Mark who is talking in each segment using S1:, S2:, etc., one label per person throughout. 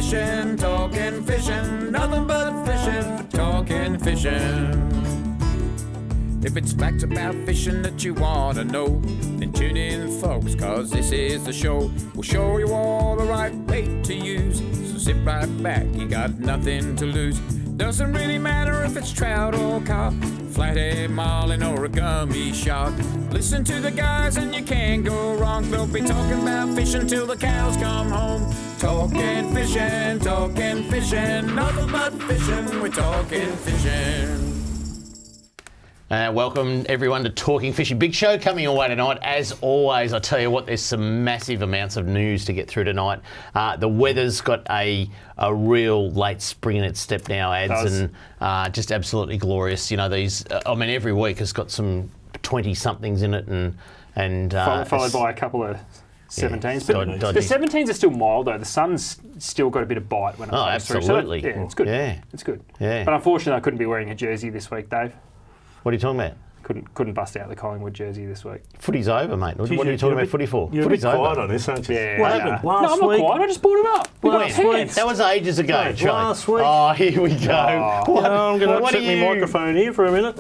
S1: fishing, talking fishing, nothing but fishing, talking fishing. If it's facts about fishing that you want to know, then tune in, folks, cause this is the show. We'll show you all the right bait to use, so sit right back, you got nothing to lose. Doesn't really matter if it's trout or carp, flathead, marlin or a gummy shark. Listen to the guys and you can't go wrong. They'll be talking about fishing till the cows come home. Talking fishing, nothing but fishing, we're talking fishing.
S2: Welcome everyone to Talking Fishing. Big show coming your way tonight. As always, I tell you what, there's some massive amounts of news to get through tonight. The weather's got a real late spring in its step now, ads, and just absolutely glorious. You know, these, every week has got some 20-somethings in it, and
S3: followed by a couple of 17s. Yeah, but the 17s are still mild though. The sun's still got a bit of bite when it comes
S2: absolutely.
S3: through. So it's good.
S2: Yeah.
S3: It's good.
S2: Yeah.
S3: But unfortunately, I couldn't be wearing a jersey this week, Dave.
S2: What are you talking about?
S3: Couldn't bust out the Collingwood jersey this week.
S2: Footy's over, mate. What are you talking about footy for?
S4: You're
S2: Footy's
S4: a bit
S2: over.
S4: quiet on this, aren't you?
S3: Yeah.
S4: What happened
S3: No, I'm not quiet. I just brought it up.
S4: Last week.
S2: That was ages ago,
S4: Mate,
S2: Charlie.
S4: last week.
S2: Oh, here we go.
S4: I'm going to upset my microphone here for a minute.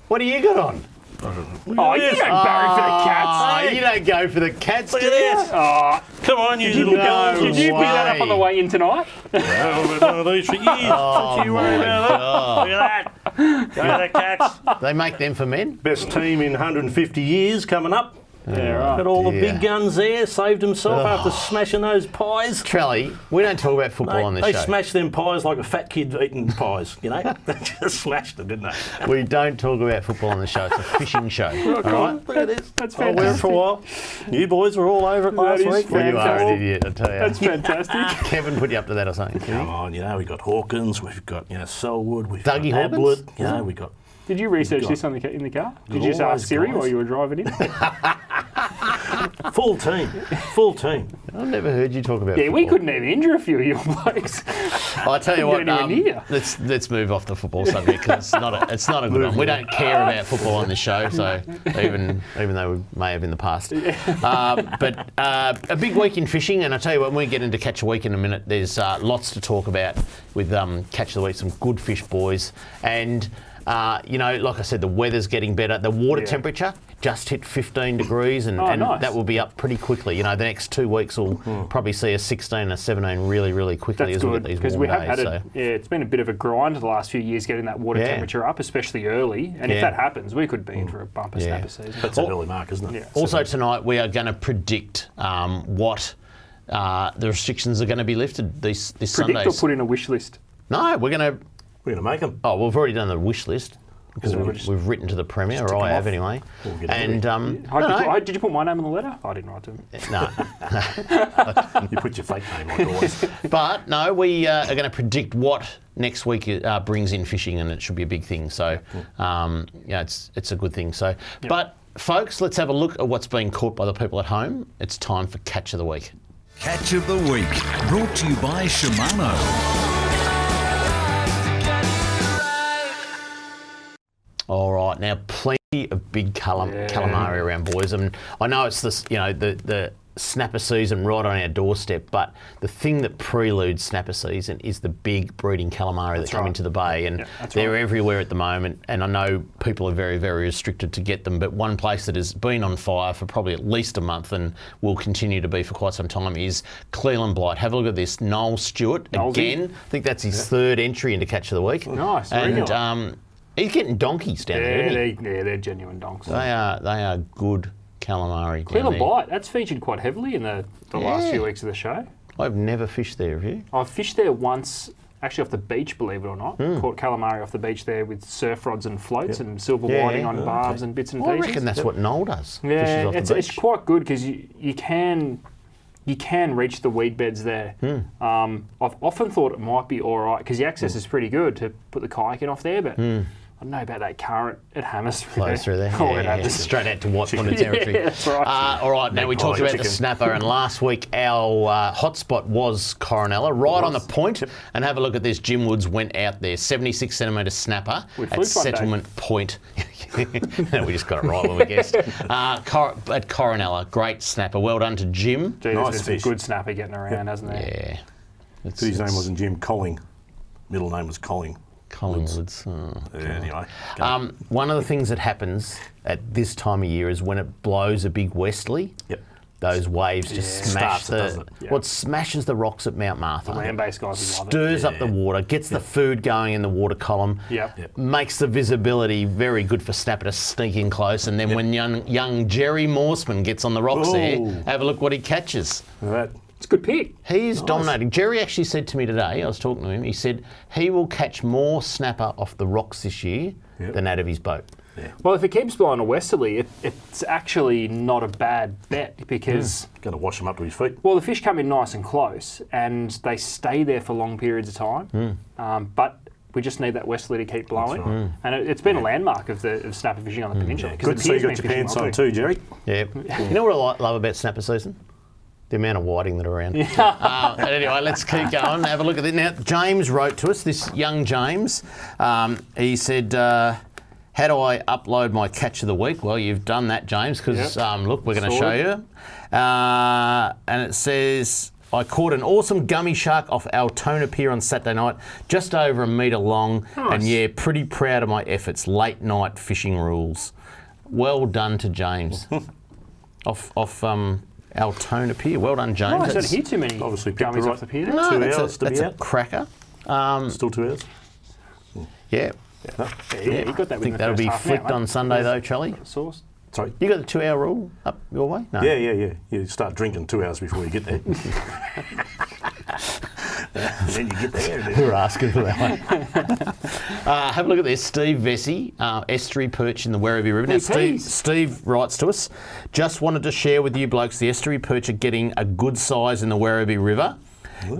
S2: What do you got on?
S3: Oh, you don't barrack for the cats.
S2: Oh, you don't go for the cats, do you?
S3: Oh,
S4: come on, you little guys.
S3: did you pick that up on the way in tonight?
S4: I've been one of these for years. Don't you worry about it. Look at that. Go the cats.
S2: They make them for men?
S4: Best team in 150 years coming up.
S3: Yeah, right.
S4: Got all the big guns there. Saved himself after smashing those pies.
S2: Trelly, we don't talk about football on this show.
S4: They smashed them pies like a fat kid eating pies, you know? They just smashed them, didn't they?
S2: We don't talk about football on the show. It's a fishing show. All right?
S4: Look at this.
S3: That's
S4: I'll wear it for a while. You boys were all over it last week.
S2: Well, you are an idiot, I tell you.
S3: That's fantastic.
S2: Kevin put you up to that or something.
S4: Come on, we've got Hawkins, we've got, Selwood, we've
S2: Dougie
S4: got
S2: Hawkins?
S4: Ablett, we got...
S3: Did you research this in the car? Did you just ask Siri while you were driving in?
S4: Full team.
S2: I've never heard you talk about
S3: Yeah,
S2: football.
S3: we couldn't even injure a few of your blokes.
S2: I tell you what,
S3: Not even near.
S2: let's move off the football subject because it's not a good one. We don't care about football on this show, so even though we may have in the past. But a big week in fishing, and I tell you what, when we get into Catch a Week in a minute, there's lots to talk about with Catch of the Week, some good fish boys, and like I said, the weather's getting better. The water temperature just hit 15 degrees, and
S3: nice.
S2: that will be up pretty quickly. The next 2 weeks will probably see a 16 and a 17 really, really quickly as we get these warm days.
S3: Because we have had it's been a bit of a grind the last few years getting that water temperature up, especially early. And if that happens, we could be in for a bumper snapper season.
S4: That's an early mark, isn't it?
S3: Yeah.
S2: Also tonight, we are going to predict what the restrictions are going to be lifted this Sunday.
S3: Predict or put in a wish list?
S2: No, we're going to
S4: make them.
S2: Oh, we've already done the wish list because we've written to the Premier, or I have anyway. And
S3: did you put my name on the letter? I didn't write to him.
S2: No.
S4: You put your fake name like always.
S2: But no, we are going to predict what next week brings in fishing, and it should be a big thing. So, it's a good thing. So, but folks, let's have a look at what's being caught by the people at home. It's time for Catch of the Week.
S5: Catch of the Week, brought to you by Shimano.
S2: All right, now plenty of big calamari around, boys. And I know it's this, the snapper season right on our doorstep, but the thing that preludes snapper season is the big breeding calamari that come into the bay, and they're everywhere at the moment. And I know people are very, very restricted to get them, but one place that has been on fire for probably at least a month and will continue to be for quite some time is Cleland Blight. Have a look at this, Noel Stewart again. I think that's his third entry into Catch of the Week.
S3: Nice,
S2: and he's getting donkeys down there, isn't he?
S3: They're genuine donks.
S2: They are good calamari.
S3: Cleland Blight, that's featured quite heavily in the last few weeks of the show.
S2: I've never fished there, have you?
S3: I've fished there once, actually off the beach, believe it or not. Caught calamari off the beach there with surf rods and floats and silver whiting on barbs and bits and pieces.
S2: I reckon that's what Noel does.
S3: Yeah,
S2: fishes off the beach.
S3: It's quite good because you can reach the weed beds there. I've often thought it might be all right because the access is pretty good to put the kayak in off there, but I don't know about that current. It hammers through there.
S2: Flows through there.
S3: Just
S2: straight out to Watford territory.
S3: Yeah, that's right.
S2: All right, now we talked about the snapper, and last week our hotspot was Coronella, right on the point. And have a look at this. Jim Woods went out there, 76 centimetre snapper at Settlement Point. We just got it right when we guessed. At Coronella, great snapper. Well done to Jim.
S3: Gee, nice fish. Good snapper getting around, hasn't there?
S2: Yeah.
S4: His name wasn't Jim, Colling. Middle name was Colling.
S2: Collingwoods.
S4: Anyway.
S2: One of the things that happens at this time of year is when it blows a big westerly.
S4: Yep.
S2: Those waves just smash
S4: Starts it, doesn't it?
S2: what smashes the rocks at Mount Martha.
S3: Land-based guys love it.
S2: Stirs up the water, gets the food going in the water column.
S3: Yep.
S2: Makes the visibility very good for snapper to sneak in close. And then when young Jerry Morseman gets on the rocks there, have a look what he catches.
S4: Right.
S3: It's a good pick.
S2: He's dominating. Jerry actually said to me today, I was talking to him, he said he will catch more snapper off the rocks this year than out of his boat.
S3: Well, if it keeps blowing a westerly, it's actually not a bad bet because...
S4: Going to wash him up to his feet.
S3: Well, the fish come in nice and close and they stay there for long periods of time. But we just need that westerly to keep blowing.
S4: Right.
S3: And it's been a landmark of snapper fishing on the peninsula.
S4: Good to see you got your pants on too, Jerry.
S2: Yeah. You know what I love about snapper season? The amount of whiting that are around. Anyway, let's keep going. Have a look at it. Now, James wrote to us, this young James. He said, how do I upload my catch of the week? Well, you've done that, James, because look, we're going to show you. And it says, I caught an awesome gummy shark off Altona Pier on Saturday night, just over 1 metre long.
S3: Nice.
S2: And pretty proud of my efforts. Late night fishing rules. Well done to James. off Altona Pier. Well done, James.
S3: I don't hear too many
S4: Obviously picked
S3: gummies
S4: the
S3: off the pier.
S2: No,
S4: 2 hours to
S2: that's
S4: be
S2: a
S4: out.
S2: cracker.
S4: Still 2 hours.
S2: Yeah.
S3: Yeah, you got that
S2: I think
S3: within the
S2: that'll
S3: first
S2: be
S3: half an
S2: flicked
S3: hour,
S2: on
S3: mate.
S2: Sunday, though, Charlie.
S3: Sauce.
S4: Sorry.
S2: You got the 2 hour rule up your way? No.
S4: Yeah. You start drinking 2 hours before you get there. Then you get there.
S2: We're asking for that one. Have a look at this. Steve Vesey, estuary perch in the Werribee River. Now, Steve writes to us, just wanted to share with you blokes, the estuary perch are getting a good size in the Werribee River.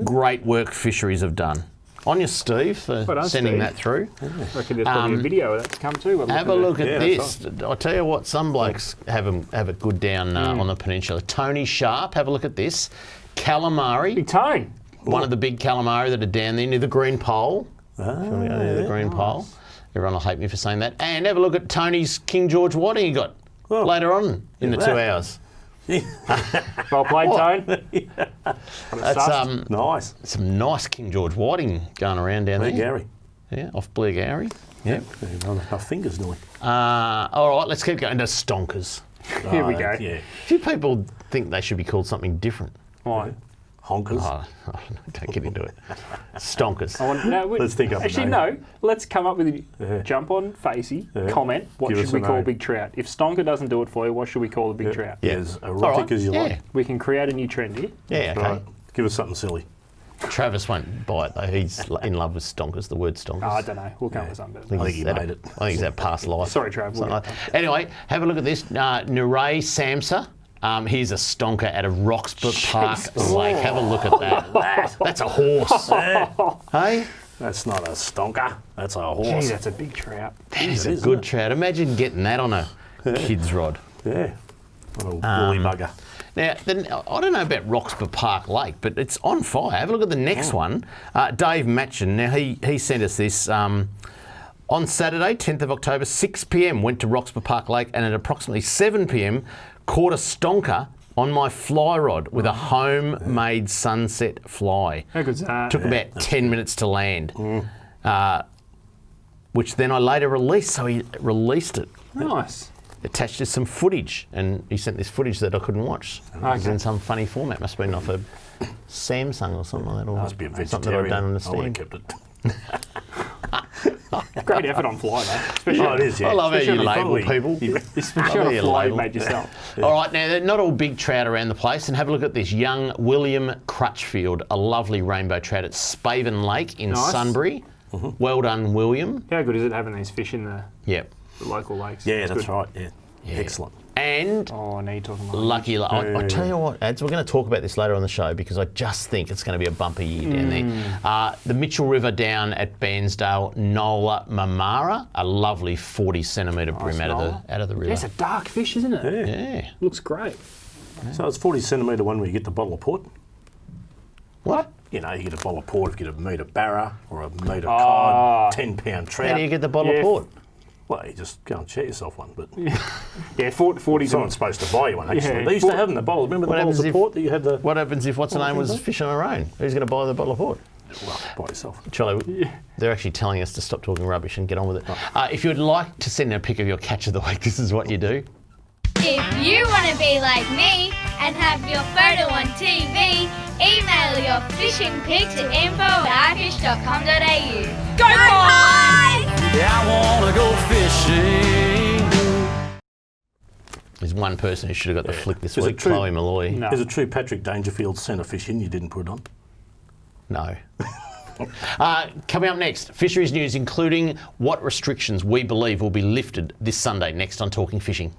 S2: Great work Fisheries have done. On you, Steve, for
S3: Well done,
S2: sending
S3: Steve.
S2: that through.
S3: I reckon there's probably a video of that's come too.
S2: Have a look at
S4: Yeah,
S2: this. I'll tell you what, some blokes have it good down on the peninsula. Tony Sharp, have a look at this. Calamari.
S3: Big tone.
S2: One of the big calamari that are down there near the green pole. Near the green pole. Everyone will hate me for saying that. And have a look at Tony's King George whiting he got later on in the 2 hours.
S3: Well played, Tone.
S2: That's
S4: Nice.
S2: some nice King George whiting going around down
S4: Blair
S2: there.
S4: Gary.
S2: Yeah, off Blair Gary. Yep.
S4: Our fingers nearly.
S2: All right, let's keep going to Stonkers.
S3: Here we go.
S4: Yeah.
S2: A few people think they should be called something different.
S3: Why?
S4: Honkers.
S2: Oh, don't get into it. Stonkers.
S4: Let's think up a
S3: Actually,
S4: name.
S3: no. Let's come up with a jump on Facey, comment. What
S4: Give
S3: should
S4: us
S3: we
S4: a
S3: call
S4: name.
S3: big trout? If Stonker doesn't do it for you, what should we call a big trout?
S2: Yeah.
S4: As
S2: All
S4: erotic
S2: right.
S4: as you
S2: Yeah.
S4: like.
S3: We can create a new trend here.
S2: Yeah, okay.
S4: Right. Give us something silly.
S2: Travis won't buy it though. He's in love with Stonkers, the word Stonkers.
S3: I don't know. We'll come up with something better.
S4: I think he
S2: He's
S4: made it.
S2: I think he's that past life.
S3: Sorry, Trav.
S2: Something like that. Anyway, have a look at this. Nuray Samsa. Here's a stonker out of Roxburgh Park Lake. Have a look at that. That's a horse. Hey?
S4: That's not a stonker. That's a
S3: Gee,
S4: horse.
S3: that's a big trout.
S2: That is a
S4: isn't
S2: good
S4: it?
S2: trout. Imagine getting that on a kid's rod.
S4: Yeah. Little woolly bugger.
S2: Now, I don't know about Roxburgh Park Lake, but it's on fire. Have a look at the next one. Dave Matchin. Now, he sent us this. On Saturday, 10th of October, 6 p.m, went to Roxburgh Park Lake and at approximately 7 p.m, caught a stonker on my fly rod with a homemade sunset fly.
S3: How good's that?
S2: Took about 10 minutes to land, which then I later released. So he released it,
S3: Nice.
S2: attached to some footage, and he sent this footage that I couldn't watch. It was in some funny format. Must have been off a Samsung or something like that, or
S4: Must be a
S2: something that I
S4: vegetarian.
S2: don't
S4: I would
S2: understand.
S4: have kept it.
S3: Great effort on fly, mate. Especially
S4: Oh, it is, yeah.
S2: I love how you
S4: Especially
S2: label
S4: on
S2: people.
S3: especially
S2: Love
S3: on
S2: how
S3: a
S2: you
S3: fly you
S2: label.
S3: made yourself.
S2: All right, now, they're not all big trout around the place, and have a look at this young William Crutchfield, a lovely rainbow trout at Spaven Lake in
S3: Nice.
S2: Sunbury. Well done, William.
S3: How good is it having these fish in the
S2: Yep.
S3: local lakes?
S4: Yeah,
S3: It's
S4: that's
S3: good.
S4: right. Yeah. Excellent.
S2: And
S3: Oh, now you're talking about
S2: lucky, I tell you what, Ads, we're going to talk about this later on the show because I just think it's going to be a bumper year down there. The Mitchell River down at Bairnsdale, Nola Mamara, a lovely 40 centimetre brim out of the river.
S3: It's a dark fish, isn't it?
S2: Yeah.
S3: Looks great.
S4: So it's 40 centimetre one where you get the bottle of port.
S2: What?
S4: You know, you get a bottle of port if you get a metre barra or a metre cod, 10-pound trout.
S2: How do you get the bottle of port?
S4: Well, you just go and share yourself one. But
S3: Yeah, 40's
S4: someone's supposed to buy you one, actually.
S3: Yeah,
S4: They used to have them, the bottles. Remember the bottles of port that you had the...
S2: What happens if what's the name was fish on her own? Who's going to buy the bottle of port?
S4: Well, by yourself.
S2: Charlie, they're actually telling us to stop talking rubbish and get on with it. If you would like to send in a pic of your catch of the week, this is what you do.
S6: If you want to be like me and have your photo on TV, email your fishing pic to info@ifish.com.au. Go Pies!
S1: Yeah, I wanna go fishing.
S2: There's one person who should have got the flick this
S4: Is it
S2: week,
S4: true?
S2: Chloe Malloy.
S3: No.
S4: Is it true Patrick Dangerfield sent a fish in you didn't put it on?
S2: No. Coming up next, fisheries news, including what restrictions we believe will be lifted this Sunday, next on Talking Fishing.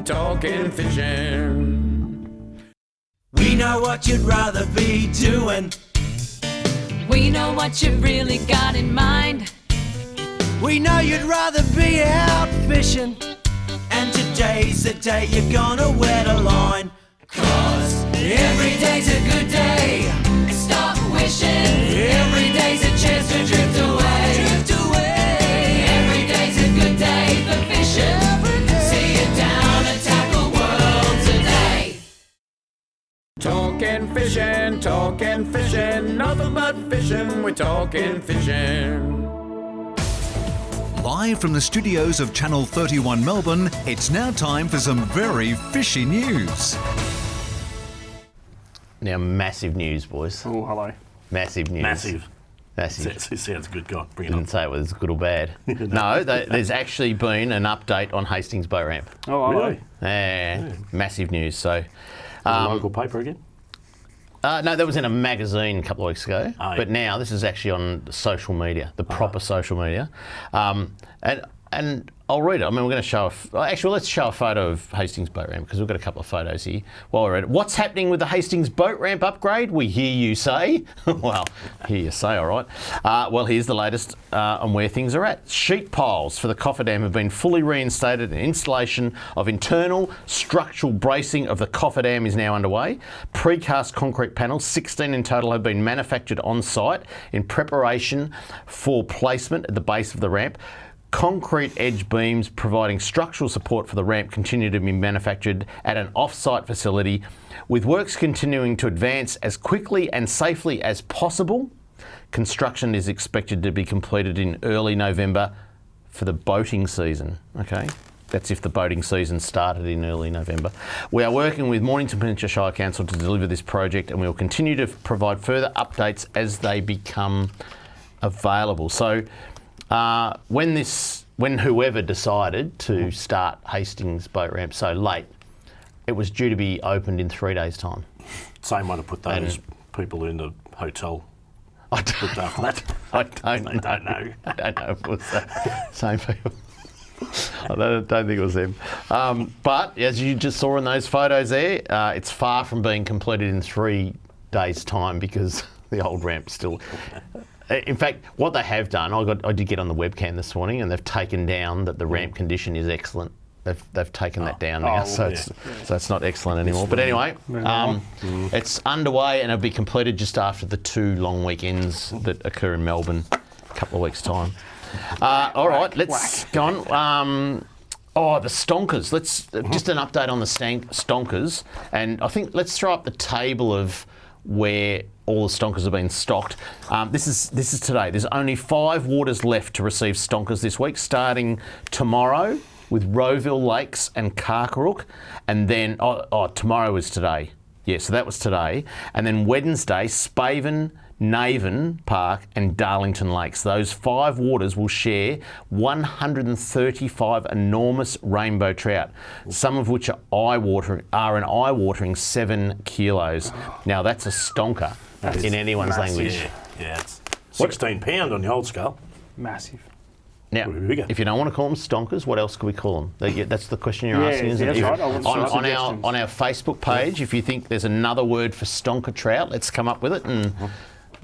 S1: Talking fishing.
S7: We know what you'd rather be doing.
S8: We know what you've really got in mind.
S7: We know you'd rather be out fishing. And today's the day you're gonna wet a line. 'Cause every day's a good day.
S8: Stop wishing.
S7: Every day's a chance to drift away. Drift away.
S8: Every day's a good day for fishing. See it down and tackle world today.
S1: Talking fishing, nothing but fishing, we're talking fishing.
S5: Live from the studios of Channel 31 Melbourne, it's now time for some very fishy news.
S2: Now, massive news, boys.
S3: Oh, hello.
S2: Massive news.
S4: Massive.
S2: Massive.
S4: It sounds good. Go on, bring it on.
S2: Didn't say it was good or bad. No, there's actually been an update on Hastings Boat Ramp.
S3: Oh, hello.
S4: Really?
S2: Yeah, massive news. So,
S4: Local paper again?
S2: no, that was in a magazine a couple of weeks ago.
S4: Oh, yeah.
S2: But now this is actually on social media, the proper social media. And I'll read it. I mean, we're going to show actually, let's show a photo of Hastings Boat Ramp because we've got a couple of photos here while we're at it. What's happening with the Hastings Boat Ramp upgrade? We hear you say. Well, hear you say, all right. Well, here's the latest on where things are at. Sheet piles for the cofferdam have been fully reinstated and installation of internal structural bracing of the cofferdam is now underway. Precast concrete panels, 16 in total, have been manufactured on site in preparation for placement at the base of the ramp. Concrete edge beams providing structural support for the ramp continue to be manufactured at an off-site facility, with works continuing to advance as quickly and safely as possible. Construction is expected to be completed in early November for the boating season. Okay, that's if the boating season started in early November. We are working with Mornington Peninsula Shire Council to deliver this project, and we will continue to provide further updates as they become available. So, when whoever decided to start Hastings Boat Ramp so late, it was due to be opened in 3 days' time.
S4: Same one to put those people in the hotel.
S2: I
S4: Looked after that.
S2: don't
S4: They don't know.
S2: I don't know if it was the same people. I don't think it was them. But as you just saw in those photos there, it's far from being completed in 3 days' time because the old ramp's still... In fact, what they have done, I did get on the webcam this morning, and they've taken down that the ramp condition is excellent. They've taken that down now, so it's not excellent anymore. But anyway, it's underway and it'll be completed just after the 2 long weekends that occur in Melbourne, a couple of weeks' time. All right, let's go on. The Stonkers. Let's just an update on the Stonkers, and I think let's throw up the table of where all the Stonkers have been stocked. This is today. There's only 5 waters left to receive Stonkers this week, starting tomorrow with Rowville Lakes and Carcarook, and then tomorrow is today. Yeah, so that was today, and then Wednesday, Spaven, Navan Park and Darlington Lakes. Those 5 waters will share 135 enormous rainbow trout, some of which are an eye-watering 7 kilos. Now that's a stonker in anyone's language.
S4: Yeah, it's 16 pound on the old scale.
S3: Massive.
S2: Now, if you don't want to call them stonkers, what else could we call them? That's the question you're asking, isn't it?
S3: That's right.
S2: On our Facebook page, if you think there's another word for stonker trout, let's come up with it and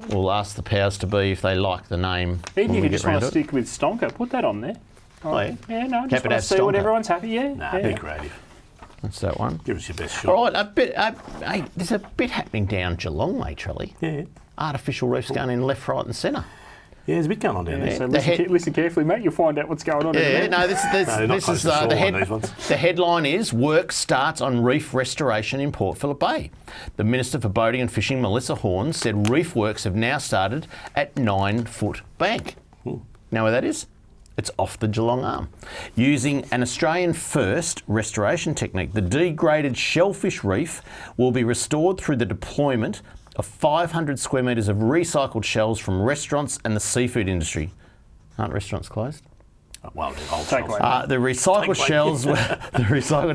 S2: we'll ask the powers to be if they like the name.
S3: Even if you just want to stick with stonker, put that on there.
S2: Oh, yeah.
S3: Yeah, no, just want to see what everyone's happy. Yeah.
S4: Be creative.
S2: That's that one.
S4: Give us your best shot.
S2: All right, hey, there's a bit happening down Geelong, mate, Trelly.
S4: Yeah.
S2: Artificial reefs going in left, right and centre.
S4: Yeah, there's a bit going on down there.
S3: So
S2: The
S3: listen carefully, mate. You'll find out what's going on.
S2: Yeah, no,
S4: they're not
S2: this
S4: close
S2: is
S4: to shore
S2: the
S4: on these ones.
S2: The headline is work starts on reef restoration in Port Phillip Bay. The Minister for Boating and Fishing, Melissa Horn, said reef works have now started at 9 Foot Bank. Know where that is? It's off the Geelong Arm. Using an Australian first restoration technique, the degraded shellfish reef will be restored through the deployment of 500 square metres of recycled shells from restaurants and the seafood industry. Aren't restaurants closed?
S4: Well, old
S3: Take
S4: shells.
S3: away.
S2: The recycled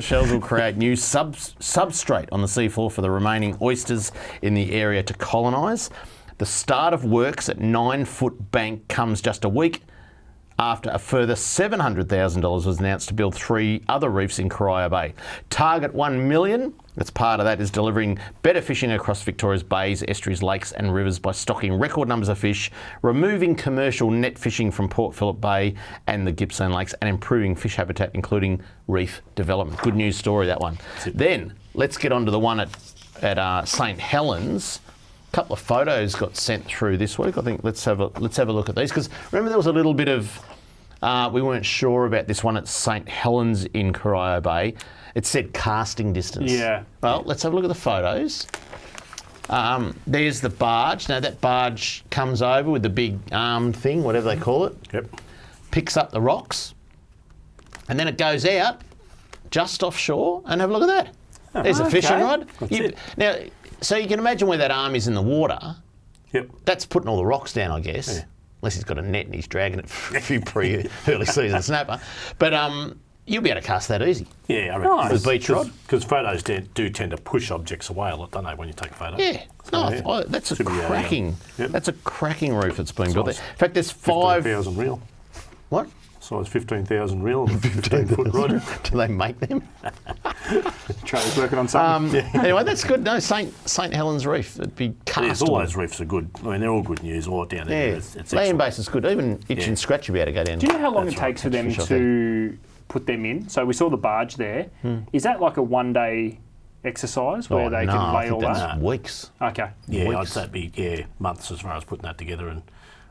S2: shells will create new substrate on the seafloor for the remaining oysters in the area to colonise. The start of works at 9 Foot Bank comes just a week after a further $700,000 was announced to build 3 other reefs in Corio Bay. Target $1 million. That's part of that is delivering better fishing across Victoria's bays, estuaries, lakes and rivers by stocking record numbers of fish, removing commercial net fishing from Port Phillip Bay and the Gippsland Lakes, and improving fish habitat, including reef development. Good news story, that one. Then let's get on to the one at St Helens. A couple of photos got sent through this week. I think let's have a look at these, because remember there was a little bit of we weren't sure about this one at St Helens in Corio Bay. It said casting distance.
S3: Yeah.
S2: Well, let's have a look at the photos. There's the barge. Now that barge comes over with the big arm thing, whatever they call it.
S4: Yep.
S2: Picks up the rocks, and then it goes out just offshore. And have a look at that. There's a fishing rod. Now, so you can imagine where that arm is in the water.
S4: Yep.
S2: That's putting all the rocks down, I guess.
S4: Yeah.
S2: Unless he's got a net and he's dragging it for a few early season snapper. But you'll be able to cast that easy.
S4: Yeah, I reckon.
S2: Nice. The beach rod.
S4: Because photos do tend to push objects away a lot, don't they, when you take a photo?
S2: Yeah. No, that's a
S4: Should be,
S2: cracking.
S4: yep.
S2: That's a cracking roof that's been built there.
S4: Size
S2: In fact, there's 5.
S4: 15,000 reel.
S2: What?
S4: Size 15,000 reel and a 15-foot rod.
S2: Do they make them?
S3: Charlie's working on something.
S2: Anyway, that's good. No, St Helens Reef. It'd be cast.
S4: All those reefs are good. I mean, they're all good news all down there.
S2: Yeah.
S4: It's
S2: Land
S4: excellent.
S2: base is good. Even itch and scratch you'll be able to go down.
S3: Do you know how long
S4: That's
S3: it
S4: right.
S3: takes for them
S2: Fish, I
S3: to put them in? So we saw the barge there. Is that like a one-day exercise where they can
S2: I
S3: lay
S2: think
S3: all
S2: that's
S3: that?
S2: weeks.
S3: Okay.
S4: Yeah,
S2: weeks.
S4: I'd say it'd be months as far as putting that together. And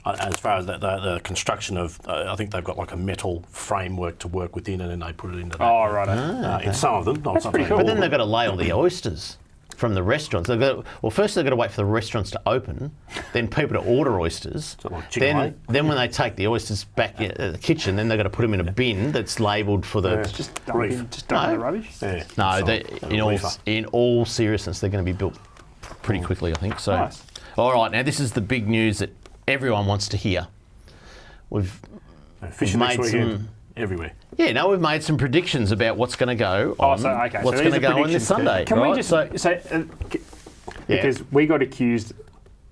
S4: as far as the construction of, I think they've got like a metal framework to work within, and then they put it into that.
S3: Oh, right.
S4: In some of them, not some
S3: pretty
S4: of
S3: cool.
S2: But then they've got to lay all the oysters from the restaurants. First they've got to wait for the restaurants to open, then people to order oysters.
S4: So like chicken
S2: Then when they take the oysters back at the kitchen, then they've got to put them in a bin that's labelled for the...
S3: Just dump
S4: Reef.
S3: the rubbish.
S4: Yeah.
S2: No,
S4: So,
S2: in all seriousness, they're going to be built pretty quickly, I think. So,
S3: Nice.
S2: all right, now this is the big news that everyone wants to hear. We've
S4: fishing
S2: made
S4: next
S2: some-
S4: weekend everywhere.
S2: we've made some predictions about what's going to go on.
S3: Okay.
S2: What's
S3: so
S2: going
S3: these
S2: to
S3: are
S2: go on this
S3: predictions.
S2: Sunday?
S3: Can
S2: right?
S3: we just because we got accused.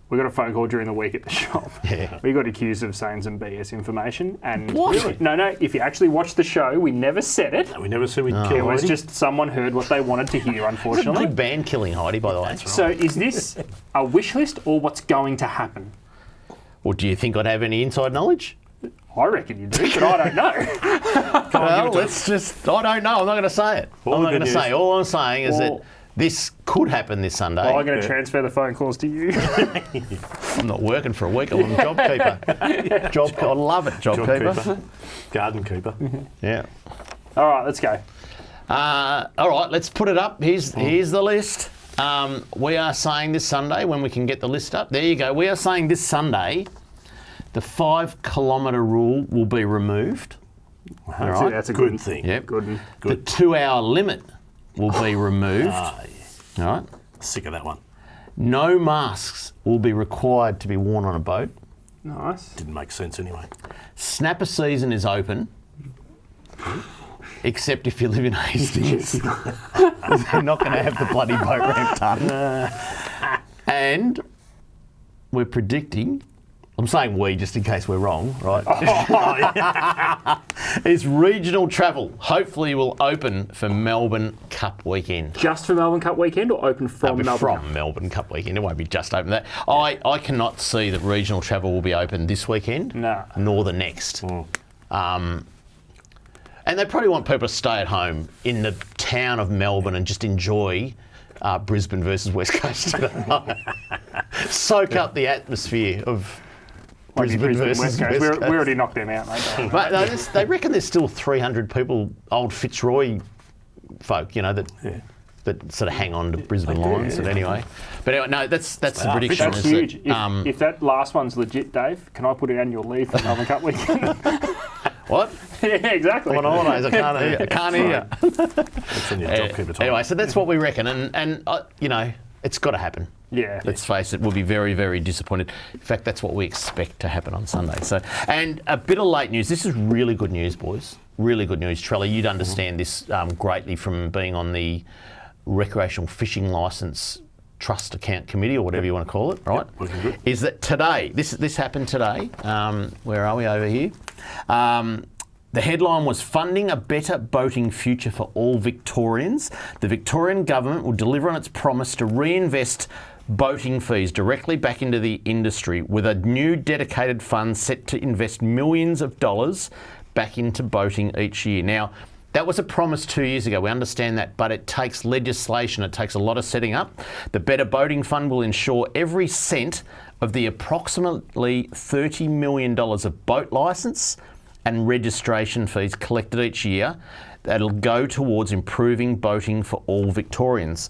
S3: We got a phone call during the week at the shop.
S2: Yeah.
S3: We got accused of saying some BS information. And
S2: What?
S3: Really? No. If you actually watch the show, we never said it.
S4: We never said we'd
S3: It
S4: kill
S3: was
S4: Heidi.
S3: just someone heard what they wanted to hear, unfortunately.
S2: Good band killing, Heidi, by the way.
S3: So is this a wish list or what's going to happen?
S2: Or do you think I'd have any inside knowledge?
S3: I reckon you do, but I don't know.
S2: Well, let's just... I don't know. I'm not going to say it.
S4: All
S2: I'm
S4: the
S2: not going
S4: good
S2: to say.
S4: news.
S2: All I'm saying is
S3: Well-
S2: that this could happen this Sunday.
S3: I'm going to transfer the phone calls to you.
S2: I'm not working for a week. I'm a job keeper. I love it, job keeper.
S4: Garden keeper.
S2: Yeah.
S3: All right, let's go.
S2: All right, let's put it up. Here's the list. We are saying this Sunday, when we can get the list up. There you go. We are saying this Sunday, the 5 kilometre rule will be removed. All right.
S3: That's a
S4: Good thing.
S2: Yep.
S3: Good.
S2: The 2-hour limit will be removed. All right.
S4: Sick of that one.
S2: No masks will be required to be worn on a boat.
S3: Nice.
S4: Didn't make sense anyway.
S2: Snapper season is open, except if you live in Hastings. They're not going to have the bloody boat ramp done. And we're predicting, I'm saying we just in case we're wrong, right? Is regional travel hopefully will open for Melbourne Cup weekend.
S3: Just for Melbourne Cup weekend or open from
S2: It'll be
S3: Melbourne?
S2: from Melbourne Cup weekend. It won't be just open that. I cannot see that regional travel will be open this weekend,
S3: No.
S2: nor the next. And they probably want people to stay at home in the town of Melbourne and just enjoy Brisbane versus West Coast. Soak up the atmosphere of
S3: Brisbane
S2: versus
S3: West Coast.
S2: West
S3: We already knocked them out, mate.
S2: But no, they reckon there's still 300 people, old Fitzroy folk, that sort of hang on to Brisbane Lions. But anyway, no, that's the prediction.
S3: That's huge. If that last one's legit, Dave, can I put an annual leave for Melbourne Cup weekend?
S2: What?
S3: Yeah, exactly.
S2: I'm on holidays. I can't hear.
S4: That's in your JobKeeper time.
S2: Anyway, so that's what we reckon, and it's got to happen.
S3: Yeah.
S2: Let's face it, we'll be very, very disappointed. In fact, that's what we expect to happen on Sunday. So, and a bit of late news. This is really good news, boys. Really good news. Trelly, you'd understand this greatly from being on the Recreational Fishing Licence Trust Account Committee, or whatever you want to call it, right?
S4: Working good.
S2: Is that today, this happened today. Where are we over here? The headline was Funding a Better Boating Future for All Victorians. The Victorian Government will deliver on its promise to reinvest boating fees directly back into the industry with a new dedicated fund set to invest millions of dollars back into boating each year. Now, that was a promise 2 years ago, we understand that, but it takes legislation, it takes a lot of setting up. The Better Boating Fund will ensure every cent of the approximately $30 million of boat licence and registration fees collected each year that'll go towards improving boating for all Victorians.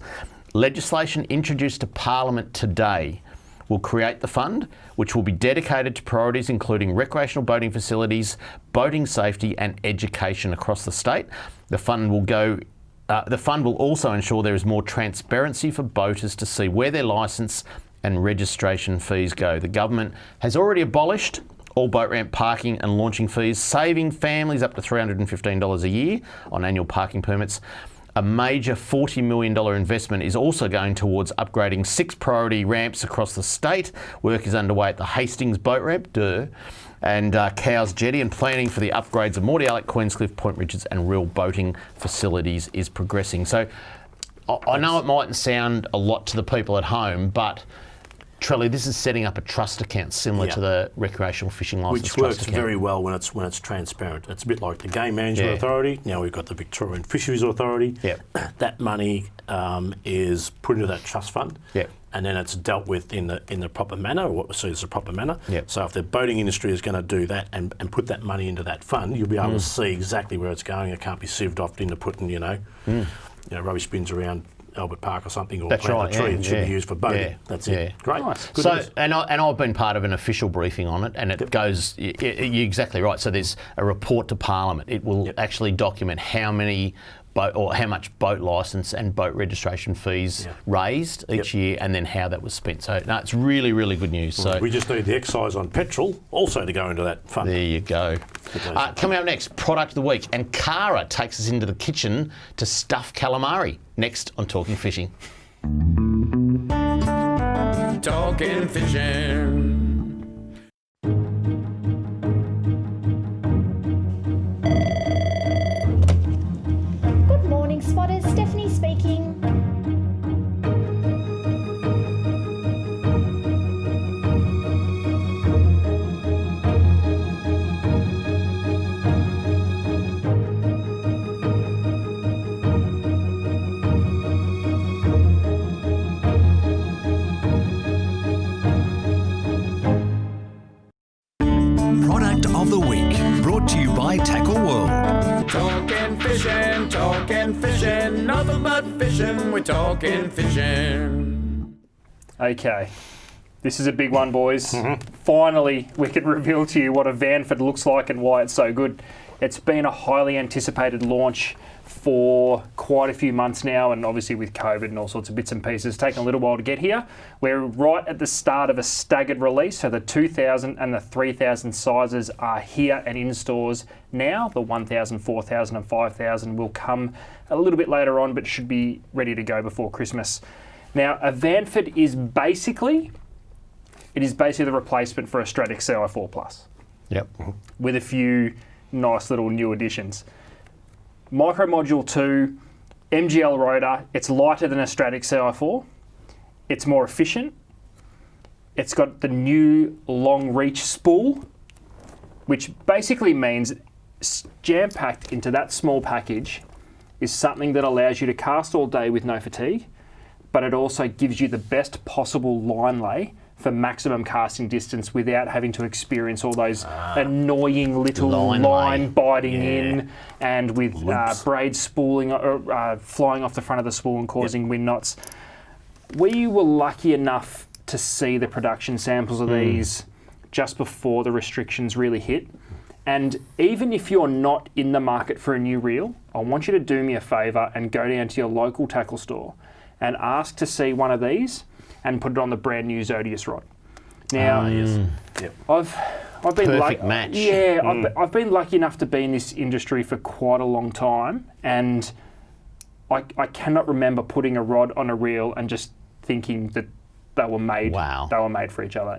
S2: Legislation introduced to Parliament today will create the fund, which will be dedicated to priorities including recreational boating facilities, boating safety and education across the state. The fund will also ensure there is more transparency for boaters to see where their licence and registration fees go. The government has already abolished all boat ramp parking and launching fees, saving families up to $315 a year on annual parking permits. A major $40 million investment is also going towards upgrading 6 priority ramps across the state. Work is underway at the Hastings boat ramp, and Cowes Jetty, and planning for the upgrades of Mordialloc, Queenscliff, Point Richards and real boating facilities is progressing. So I know it mightn't sound a lot to the people at home, but Trelly, this is setting up a trust account similar to the recreational fishing licence
S4: Which
S2: trust
S4: works
S2: account.
S4: very well when it's transparent. It's a bit like the Game Management Authority. Now we've got the Victorian Fisheries Authority.
S2: Yep.
S4: That money is put into that trust fund.
S2: Yep.
S4: And then it's dealt with in the proper manner, or what we see as the proper manner.
S2: Yep.
S4: So if the boating industry is going to do that and put that money into that fund, you'll be able to see exactly where it's going. It can't be sieved off into putting, rubbish bins around Albert Park or something, or plant a tree. It should be used for boating. That's it. Great.
S3: Nice.
S4: Good
S2: So,
S4: news.
S2: and I've been part of an official briefing on it, and it goes. You're exactly right. So there's a report to Parliament. It will actually document how many how much boat licence and boat registration fees raised each year, and then how that was spent. So no, it's really, really good news. So
S4: we just need the excise on petrol also to go into that fund.
S2: there you go. Coming up next, product of the week, and Cara takes us into the kitchen to stuff calamari. Next on Talking Fishing.
S1: Talking fishing.
S9: Good morning, spotters. Stephanie speaking.
S5: Product of the week, brought to you by Tackle World.
S1: Talking fishing, nothing but fishing, we're talking fishing.
S3: Okay. This is a big one, boys. Finally, we can reveal to you what a Vanford looks like and why it's so good. It's been a highly anticipated launch for quite a few months now, and obviously with COVID and all sorts of bits and pieces, it's taken a little while to get here. We're right at the start of a staggered release, so the 2,000 and the 3,000 sizes are here and in stores now. The 1,000, 4,000 and 5,000 will come a little bit later on, but should be ready to go before Christmas. Now, a Vanford is basically the replacement for a Stratic CI4 Plus.
S2: Yep.
S3: With a few nice little new additions. Micro Module 2, MGL rotor, it's lighter than a Stratic CI4. It's more efficient. It's got the new long reach spool, which basically means jam-packed into that small package is something that allows you to cast all day with no fatigue, but it also gives you the best possible line lay for maximum casting distance without having to experience all those annoying little
S2: Line
S3: line biting
S4: Yeah.
S3: in and with braids spooling or flying off the front of the spool and causing wind knots. We were lucky enough to see the production samples of these just before the restrictions really hit. And even if you're not in the market for a new reel, I want you to do me a favour and go down to your local tackle store and ask to see one of these and put it on the brand new Zodius rod. Now, I've been
S2: Perfect match.
S3: Yeah, I've been lucky enough to be in this industry for quite a long time, and I cannot remember putting a rod on a reel and just thinking that they were made.
S2: Wow.
S3: They were made for each other.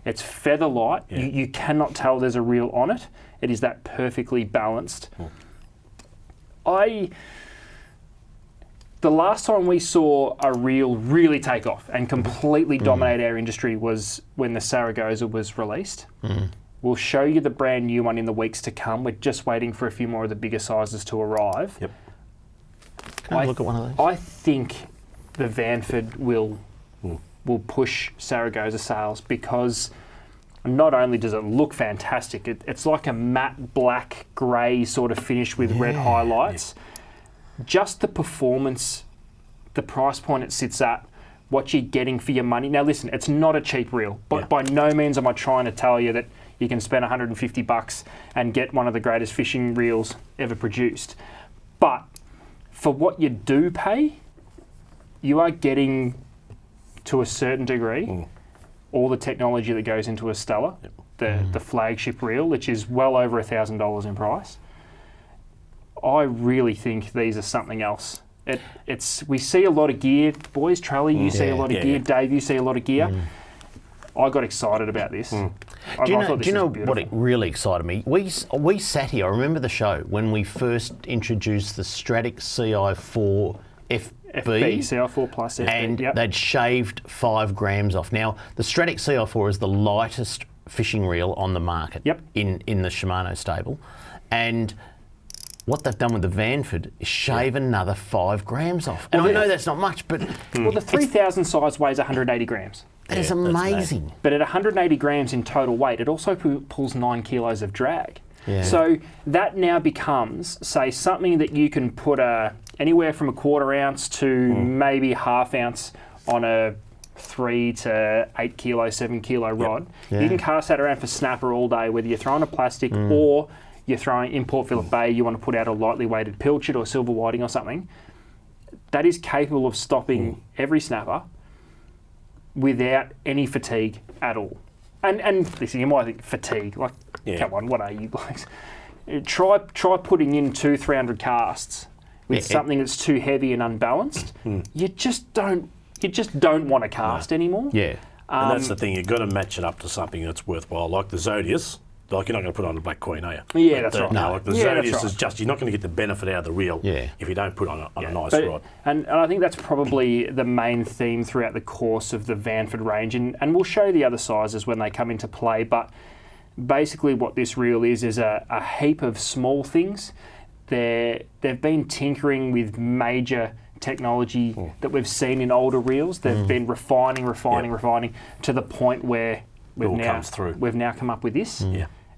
S3: It's feather light. You cannot tell there's a reel on it. It is that perfectly balanced. The last time we saw a reel really take off and completely dominate our industry was when the Saragossa was released. We'll show you the brand new one in the weeks to come. We're just waiting for a few more of the bigger sizes to arrive.
S4: Yep.
S2: Can I look at one of those?
S3: I think the Vanford will push Saragossa sales because not only does it look fantastic, it's like a matte black grey sort of finish with red highlights. Just the performance, the price point it sits at, what you're getting for your money. Now listen, it's not a cheap reel, but by no means am I trying to tell you that you can spend $150 and get one of the greatest fishing reels ever produced. But for what you do pay, you are getting, to a certain degree, all the technology that goes into a Stella, the flagship reel, which is well over $1,000 in price. I really think these are something else. We see a lot of gear, boys. Trelly, you see a lot of gear. Dave, you see a lot of gear. I got excited about this.
S2: Do you know what it really excited me? We sat here. I remember the show when we first introduced the Stratic CI4 FB,
S3: CI4 Plus FB,
S2: and they'd shaved 5 grams off. Now the Stratic CI4 is the lightest fishing reel on the market in the Shimano stable, and what they've done with the Vanford is shave another 5 grams off. And I know that's not much, but
S3: well, the 3000 size weighs 180 grams.
S2: That is amazing.
S3: But at 180 grams in total weight, it also pulls 9 kilos of drag.
S2: Yeah.
S3: So that now becomes, say, something that you can put anywhere from a 1/4 ounce to maybe 1/2 ounce on a 3 to 8 kilo, 7 kilo rod. You can cast that around for snapper all day, whether you're throwing a plastic or you're throwing in Port Phillip Bay, you want to put out a lightly weighted pilchard or silver whiting or something. That is capable of stopping every snapper without any fatigue at all. And listen, you might think fatigue, like, come on, what are you blokes? Try putting in 200-300 casts with something that's too heavy and unbalanced. You just don't want to cast anymore.
S2: Yeah.
S4: And that's the thing, you've got to match it up to something that's worthwhile, like the Zodius. Like, you're not going to put on a Black Queen, are you?
S3: Yeah, that's right.
S4: No, like the Zodius is just, you're not going to get the benefit out of the reel if you don't put on a nice rod.
S3: And I think that's probably the main theme throughout the course of the Vanford range, and we'll show the other sizes when they come into play, but basically what this reel is a heap of small things. They've been tinkering with major technology that we've seen in older reels. They've been refining to the point where we've now come up with this.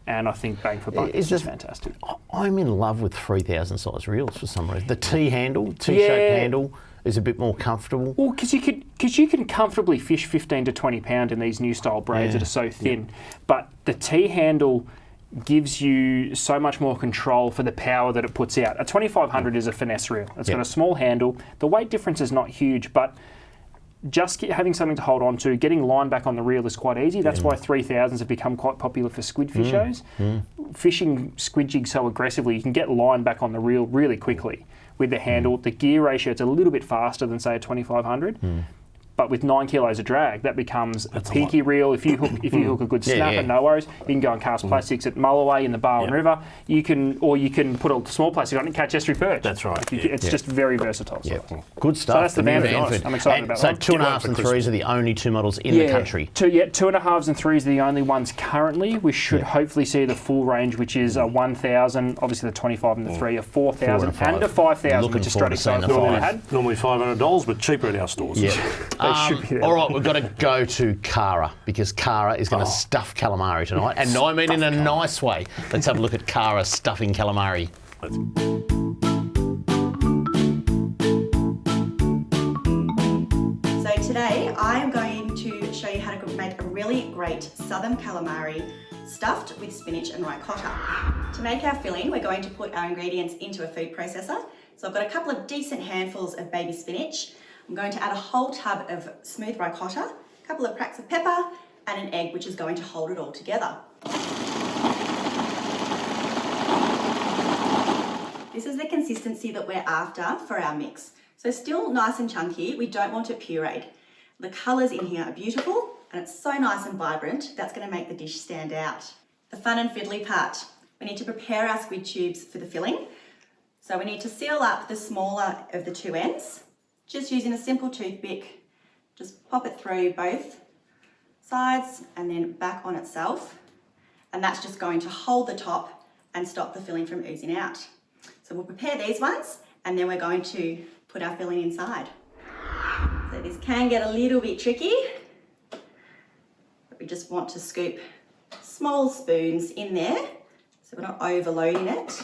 S3: And I think bang for buck is just fantastic.
S2: I'm in love with 3000 size reels for some reason. The T-shaped handle is a bit more comfortable.
S3: Well, because you can comfortably fish 15 to 20 pound in these new style braids that are so thin. But the T-handle gives you so much more control for the power that it puts out. A 2500 is a finesse reel. It's got a small handle. The weight difference is not huge, but just having something to hold on to, getting line back on the reel is quite easy. That's why 3000s have become quite popular for squid fishers. Fishing squid jigs so aggressively, you can get line back on the reel really quickly with the handle. The gear ratio, it's a little bit faster than, say, a 2500. But with 9 kilos of drag, that becomes a peaky reel. If you hook a good snapper, no worries. You can go and cast plastics at Mulloway in the Barwon River. You can put a small plastic on it and catch estuary perch.
S4: That's right.
S3: It's just very versatile.
S2: Good stuff.
S3: So that's the Vanford. I'm excited about that.
S2: So 2.5s and 3s are the only 2 models in the country.
S3: 2.5s and 3s are the only ones currently. We should hopefully see the full range, which is a 1,000, obviously the 25 and the 3, a 4,000 and a 5,000, which is Stratic CI4 had.
S4: Normally $500, but cheaper at our stores.
S3: They should be there.
S2: All right, we've got to go to Cara because Cara is going to stuff calamari tonight. And I mean in a nice way. Let's have a look at Cara stuffing calamari.
S10: So today I'm going to show you how to make a really great southern calamari stuffed with spinach and ricotta. To make our filling, we're going to put our ingredients into a food processor. So I've got a couple of decent handfuls of baby spinach. I'm going to add a whole tub of smooth ricotta, a couple of cracks of pepper, and an egg, which is going to hold it all together. This is the consistency that we're after for our mix. So still nice and chunky, we don't want it pureed. The colours in here are beautiful, and it's so nice and vibrant, that's going to make the dish stand out. The fun and fiddly part, we need to prepare our squid tubes for the filling. So we need to seal up the smaller of the two ends, just using a simple toothpick. Just pop it through both sides and then back on itself. And that's just going to hold the top and stop the filling from oozing out. So we'll prepare these ones and then we're going to put our filling inside. So this can get a little bit tricky, but we just want to scoop small spoons in there so we're not overloading it.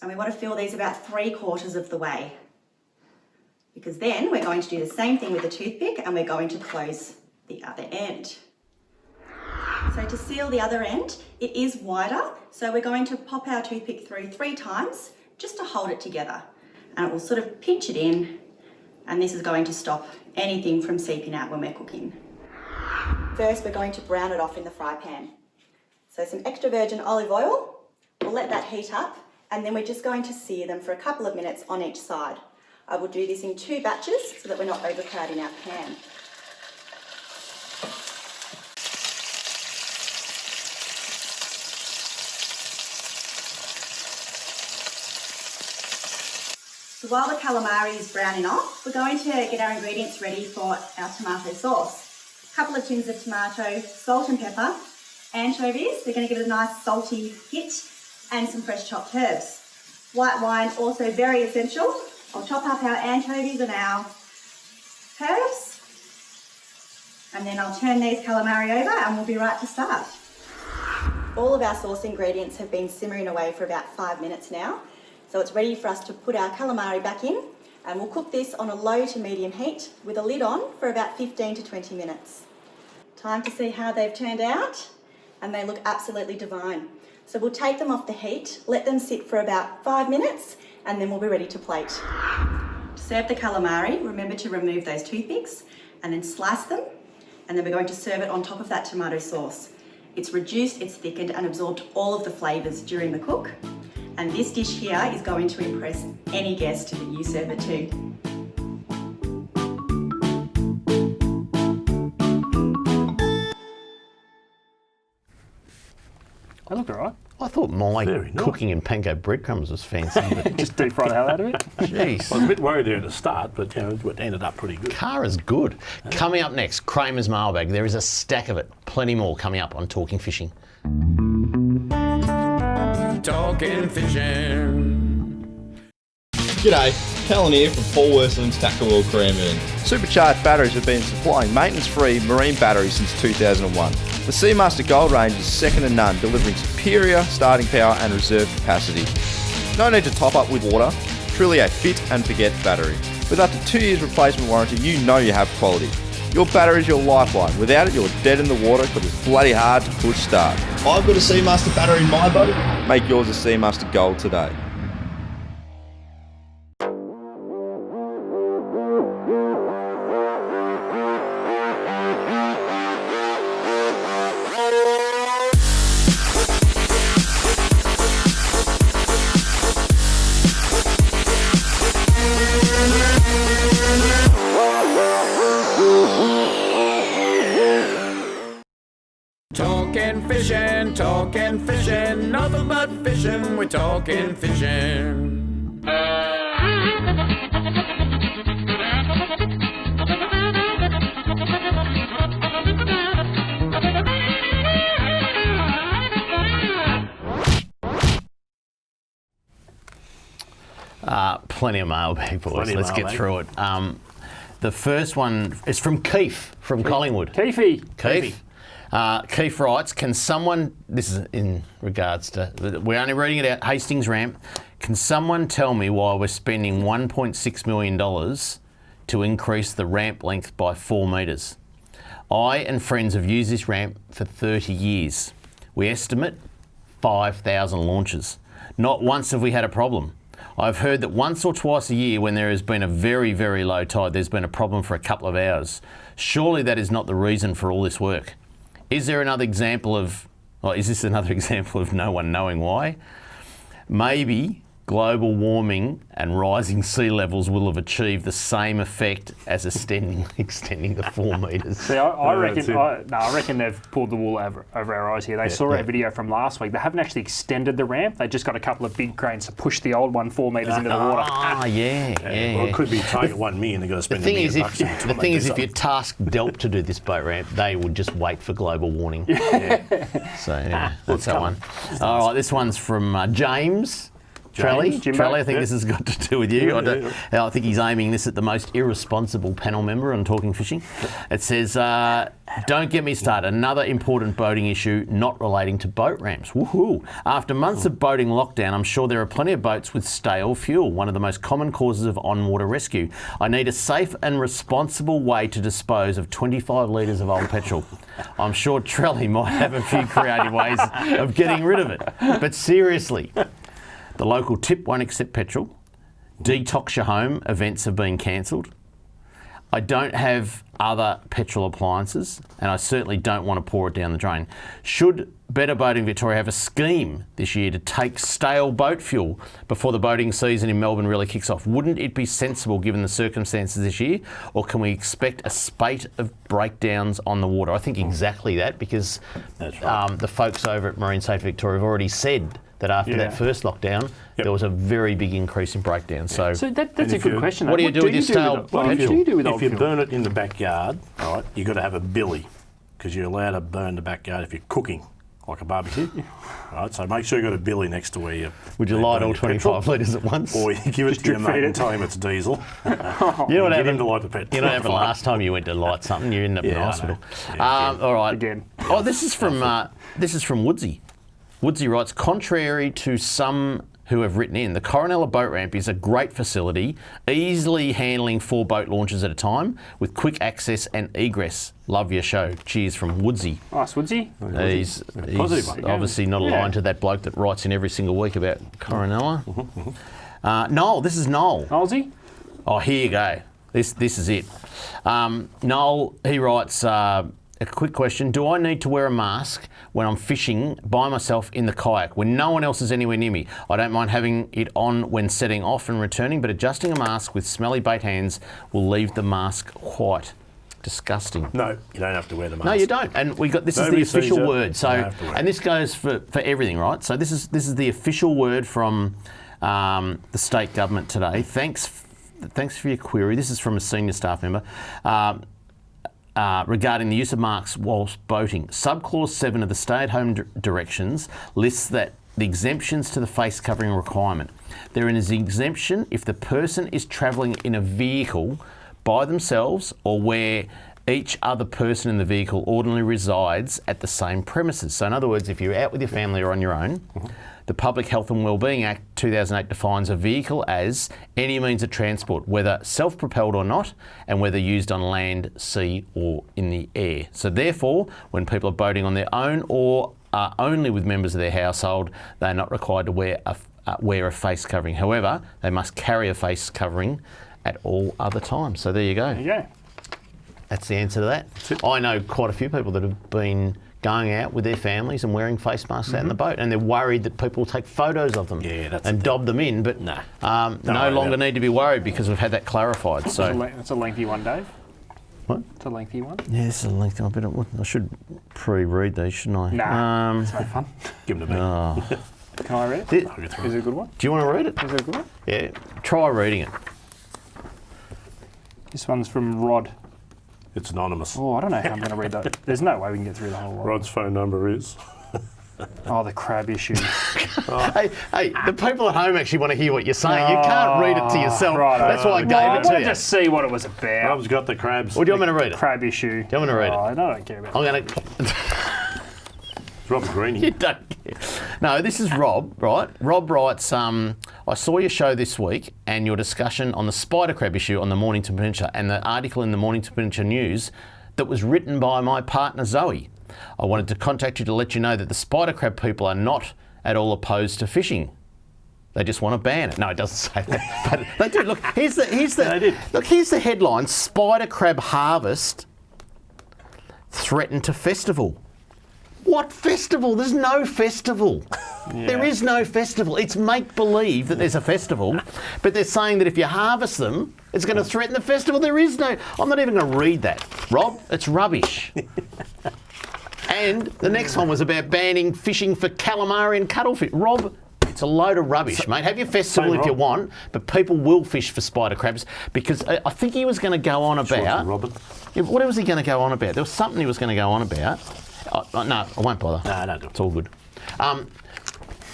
S10: And we want to fill these about 3/4 of the way, because then we're going to do the same thing with the toothpick and we're going to close the other end. So to seal the other end, it is wider, so we're going to pop our toothpick through 3 times just to hold it together. And it will sort of pinch it in, and this is going to stop anything from seeping out when we're cooking. First, we're going to brown it off in the fry pan. So some extra virgin olive oil, we'll let that heat up, and then we're just going to sear them for a couple of minutes on each side. I will do this in 2 batches so that we're not overcrowding our pan. So while the calamari is browning off, we're going to get our ingredients ready for our tomato sauce. A couple of tins of tomato, salt and pepper, anchovies, they're going to give it a nice salty hit, and some fresh chopped herbs. White wine, also very essential. I'll chop up our anchovies and our herbs, and then I'll turn these calamari over and we'll be right to start. All of our sauce ingredients have been simmering away for about 5 minutes now, so it's ready for us to put our calamari back in, and we'll cook this on a low to medium heat with a lid on for about 15 to 20 minutes. Time to see how they've turned out, and they look absolutely divine. So we'll take them off the heat, let them sit for about 5 minutes, and then we'll be ready to plate. To serve the calamari, remember to remove those toothpicks and then slice them, and then we're going to serve it on top of that tomato sauce. It's reduced, it's thickened and absorbed all of the flavours during the cook, and this dish here is going to impress any guest that you serve it to.
S3: They look alright.
S2: I thought my cooking in panko breadcrumbs was fancy. But
S3: just deep fry the hell out of it.
S2: Jeez.
S4: I was a bit worried there at the start, but it ended up pretty good.
S2: Cara's good. Coming up next, Kramer's mailbag. There is a stack of it. Plenty more coming up on Talking Fishing.
S1: Talking Fishing.
S11: G'day, Callan here from Paul Worsling's Tackle World Cranbourne. Supercharged batteries have been supplying maintenance-free marine batteries since 2001. The Seamaster Gold range is second to none, delivering superior starting power and reserve capacity. No need to top up with water, truly a fit and forget battery. With up to 2 years replacement warranty, you know you have quality. Your battery is your lifeline. Without it, you're dead in the water because it's bloody hard to push start. I've got a Seamaster battery in my boat. Make yours a Seamaster Gold today.
S1: Talking fishing, nothing but fishing, we're talking fishing.
S2: Plenty of mailbag, boys. Let's get through it. The first one is from Keith from Collingwood.
S3: Keefy.
S2: Keith writes, can someone, this is in regards to, we're only reading it out, Hastings Ramp. Can someone tell me why we're spending $1.6 million to increase the ramp length by 4 metres? I and friends have used this ramp for 30 years. We estimate 5,000 launches. Not once have we had a problem. I've heard that once or twice a year when there has been a very, very low tide, there's been a problem for a couple of hours. Surely that is not the reason for all this work. Is this another example of no one knowing why? Maybe global warming and rising sea levels will have achieved the same effect as extending the 4 metres.
S3: See, I reckon they've pulled the wool over our eyes here. They saw our video from last week. They haven't actually extended the ramp. They just got a couple of big cranes to push the old one 4 metres into the water.
S2: Ah, yeah.
S4: Well, it could be target $1 million. They've got to spend $1 million bucks.
S2: The thing is, if you're tasked Delp to do this boat ramp, they would just wait for global warning. So, that's that one. All right, this one's from James. Trelly, I think this has got to do with you. I think he's aiming this at the most irresponsible panel member on Talking Fishing. It says, don't get me started. Another important boating issue not relating to boat ramps. Woohoo! After months of boating lockdown, I'm sure there are plenty of boats with stale fuel, one of the most common causes of on-water rescue. I need a safe and responsible way to dispose of 25 litres of old petrol. I'm sure Trelly might have a few creative ways of getting rid of it. But seriously, the local tip won't accept petrol. Detox your home events have been cancelled. I don't have other petrol appliances, and I certainly don't want to pour it down the drain. Should Better Boating Victoria have a scheme this year to take stale boat fuel before the boating season in Melbourne really kicks off? Wouldn't it be sensible given the circumstances this year, or can we expect a spate of breakdowns on the water? I think exactly that, because the folks over at Marine Safety Victoria have already said that after that first lockdown, there was a very big increase in breakdowns. So
S3: that's a good question.
S2: What do you do with your stale petrol?
S4: If you burn it in the backyard, right, you've got to have a billy, because you're allowed to burn the backyard if you're cooking, like a barbecue. Right, so make sure you've got a billy next to where you...
S2: Would you light all 25 litres at once?
S4: Or you give it to your mate and tell him it's diesel.
S2: You know what happened?
S4: To light the petrol.
S2: You know what happened last time you went to light something? You ended up in hospital. All right.
S3: Again.
S2: Oh, this is from Woodsy. Woodsy writes, contrary to some who have written in, the Coronella boat ramp is a great facility, easily handling 4 boat launches at a time with quick access and egress. Love your show. Cheers from Woodsy.
S3: Nice, Woodsy.
S2: He's obviously not aligned to that bloke that writes in every single week about Coronella. Noel, this is Noel.
S3: Noelsy?
S2: Oh, here you go. This is it. Noel, he writes... a quick question. Do I need to wear a mask when I'm fishing by myself in the kayak when no one else is anywhere near me? I don't mind having it on when setting off and returning, but adjusting a mask with smelly bait hands will leave the mask quite disgusting.
S4: No, you don't have to wear the mask.
S2: No, you don't. And we got this is the official word. So, and this goes for everything, right? So this is the official word from the state government today. Thanks for your query. This is from a senior staff member. Regarding the use of masks whilst boating. Subclause 7 of the stay-at-home directions lists that the exemptions to the face covering requirement. There is an exemption if the person is travelling in a vehicle by themselves or where each other person in the vehicle ordinarily resides at the same premises. So in other words, if you're out with your family or on your own, the Public Health and Wellbeing Act 2008 defines a vehicle as any means of transport, whether self-propelled or not, and whether used on land, sea or in the air. So therefore, when people are boating on their own or are only with members of their household, they're not required to wear a face covering. However, they must carry a face covering at all other times. So there you go.
S3: There you go.
S2: That's the answer to that. I know quite a few people that have been going out with their families and wearing face masks out in the boat, and they're worried that people will take photos of them and dob them in, but no longer need to be worried because we've had that clarified. So
S3: that's a lengthy one, Dave.
S2: What?
S3: It's a lengthy one.
S2: Yeah, this is a lengthy one. I should pre-read these, shouldn't I?
S3: Nah, it's no fun.
S4: Give them to me.
S3: Can I read it? Is it a good one?
S2: Do you want to read it?
S3: Is it a good one?
S2: Yeah, try reading it.
S3: This one's from Rod.
S4: It's anonymous.
S3: Oh, I don't know how I'm going to read that. There's no way we can get through the whole lot.
S4: Rod's phone number is...
S3: Oh, the crab issue.
S2: Hey, the people at home actually want to hear what you're saying. You can't read it to yourself.
S3: Right,
S2: That's why I gave
S3: I
S2: it
S3: want
S2: to
S3: to
S2: you.
S3: just see what it was about.
S4: Rob's got the crabs.
S2: Or do you want me to read it?
S3: Crab issue.
S2: Do you want me to read it?
S3: I don't care about
S2: I'm
S3: it.
S2: going to...
S4: Rob's greeny.
S2: You don't care. No, this is Rob, right? Rob writes, I saw your show this week and your discussion on the spider crab issue on the Mornington Peninsula and the article in the Mornington Peninsula News that was written by my partner Zoe. I wanted to contact you to let you know that the spider crab people are not at all opposed to fishing. They just want to ban it. No, it doesn't say that. But they do. Look, here's the headline: Spider crab harvest threatened to festival. What festival? There's no festival. Yeah. There is no festival. It's make-believe that there's a festival, but they're saying that if you harvest them, it's going to threaten the festival. There is no... I'm not even going to read that. Rob, it's rubbish. And the next one was about banning fishing for calamari and cuttlefish. Rob, it's a load of rubbish, mate. Have your festival if you want, but people will fish for spider crabs because I think he was going to go on about... What was he going to go on about? There was something he was going to go on about. No, I won't bother.
S4: No, don't do it.
S2: It's all good.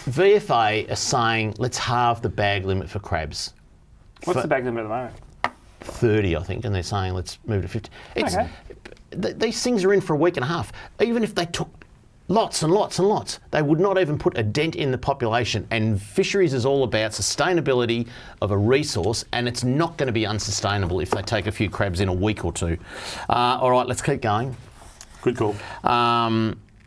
S2: VFA are saying let's halve the bag limit for crabs.
S3: What's the bag limit at the moment?
S2: 30, I think, and they're saying let's move to 50. These things are in for a week and a half. Even if they took lots and lots and lots, they would not even put a dent in the population. And fisheries is all about sustainability of a resource, and it's not going to be unsustainable if they take a few crabs in a week or two. All right, let's keep going.
S4: Good call.